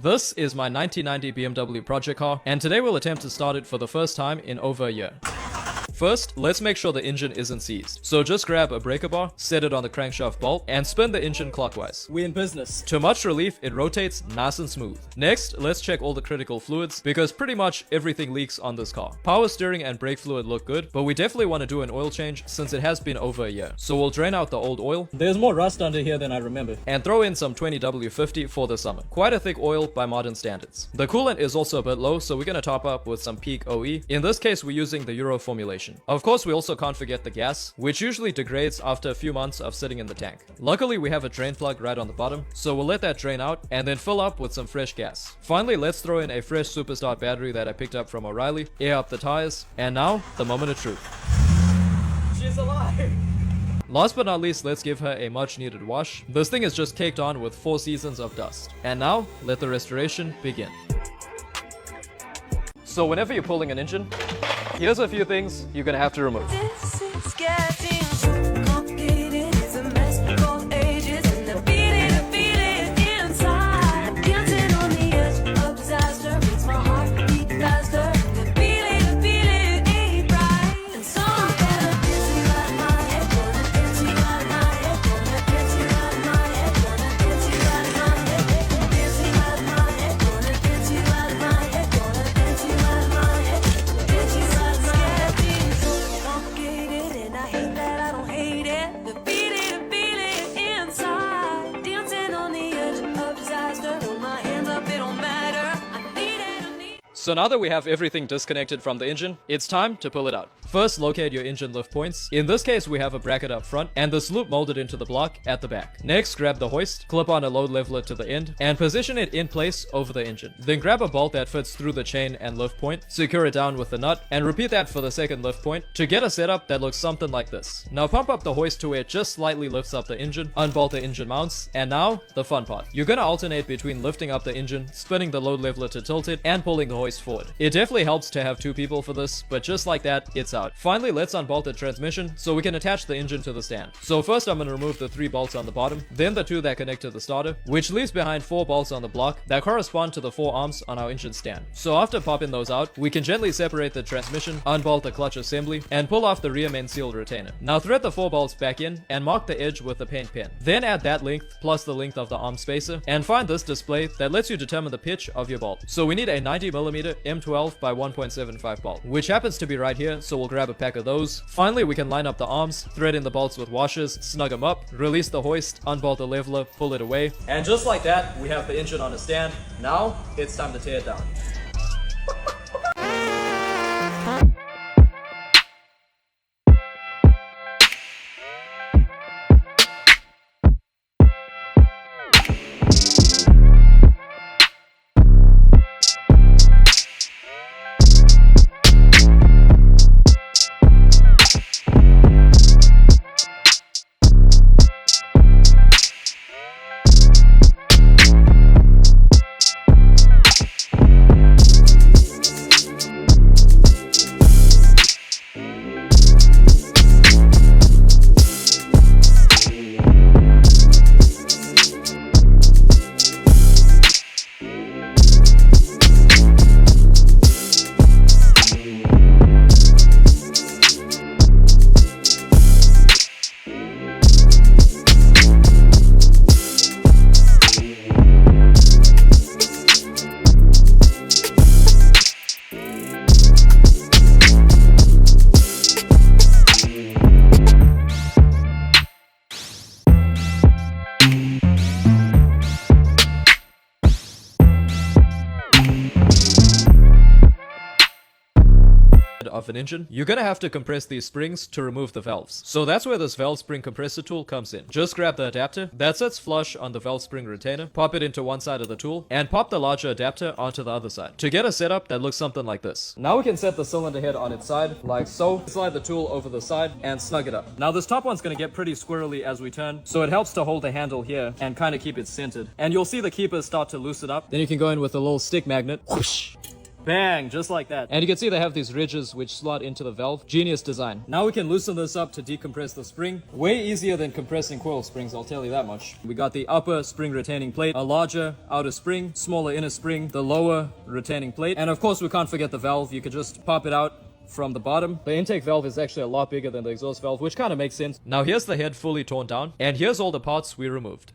This is my 1990 BMW project car, and today we'll attempt to start it for the first time in over a year. First, let's make sure the engine isn't seized. So just grab a breaker bar, set it on the crankshaft bolt, and spin the engine clockwise. We in business. To much relief, it rotates nice and smooth. Next, let's check all the critical fluids, because pretty much everything leaks on this car. Power steering and brake fluid look good, but we definitely want to do an oil change since it has been over a year. So we'll drain out the old oil. There's more rust under here than I remember. And throw in some 20W50 for the summer. Quite a thick oil by modern standards. The coolant is also a bit low, so we're going to top up with some peak OE. In this case, we're using the Euro formulation. Of course, we also can't forget the gas, which usually degrades after a few months of sitting in the tank. Luckily, we have a drain plug right on the bottom, so we'll let that drain out and then fill up with some fresh gas. Finally, let's throw in a fresh Superstart battery that I picked up from O'Reilly, air up the tires, and now, the moment of truth. She's alive! Last but not least, let's give her a much needed wash. This thing is just caked on with 4 seasons of dust. And now, let the restoration begin. So whenever you're pulling an engine, here's a few things you're gonna have to remove. This is getting complicated. It's a mess of ages and the feeling inside. Dancing on the edge of disaster makes my heart beat faster. The feeling ain't right. And so I'm gonna dance you out of my head, gonna dance you out of my head, gonna dance you out of my head, gonna dance you out of my head, dance you out of my head, gonna dance you out of my head, gonna dance you out of my head, dance you out of my head. Complicated and I hate that I don't hate it. The feeling inside. Dancing on the edge of disaster. Hold my hands up, it don't matter. I need it. So now that we have everything disconnected from the engine, it's time to pull it out. First, locate your engine lift points. In this case, we have a bracket up front and this loop molded into the block at the back. Next, grab the hoist, clip on a load leveler to the end, and position it in place over the engine. Then grab a bolt that fits through the chain and lift point, secure it down with the nut, and repeat that for the second lift point to get a setup that looks something like this. Now pump up the hoist to where it just slightly lifts up the engine, unbolt the engine mounts, and now, the fun part. You're gonna alternate between lifting up the engine, spinning the load leveler to tilt it, and pulling the hoist forward. It definitely helps to have 2 people for this, but just like that, it's out. Finally, let's unbolt the transmission so we can attach the engine to the stand. So first I'm going to remove the 3 bolts on the bottom, then the 2 that connect to the starter, which leaves behind 4 bolts on the block that correspond to the 4 arms on our engine stand. So after popping those out, we can gently separate the transmission, unbolt the clutch assembly, and pull off the rear main seal retainer. Now thread the 4 bolts back in and mark the edge with a paint pen. Then add that length plus the length of the arm spacer and find this display that lets you determine the pitch of your bolt. So we need a 90mm M12 by 1.75 bolt, which happens to be right here, so we'll grab a pack of those. Finally, we can line up the arms, thread in the bolts with washers, snug them up, release the hoist, unbolt the leveler, pull it away. And just like that, we have the engine on a stand. Now, it's time to tear it down. Of an engine, you're gonna have to compress these springs to remove the valves. So that's where this valve spring compressor tool comes in. Just grab the adapter that sits flush on the valve spring retainer, pop it into one side of the tool, and pop the larger adapter onto the other side to get a setup that looks something like this. Now we can set the cylinder head on its side, like so. Slide the tool over the side and snug it up. Now this top one's gonna get pretty squirrely as we turn, so it helps to hold the handle here and kind of keep it centered. And you'll see the keepers start to loosen up. Then you can go in with a little stick magnet. Whoosh. Bang, just like that. And you can see they have these ridges which slot into the valve. Genius design. Now we can loosen this up to decompress the spring. Way easier than compressing coil springs, I'll tell you that much. We got the upper spring retaining plate, a larger outer spring, smaller inner spring, the lower retaining plate, and of course we can't forget the valve. You could just pop it out from the bottom. The intake valve is actually a lot bigger than the exhaust valve, which kind of makes sense. Now here's the head fully torn down, and here's all the parts we removed.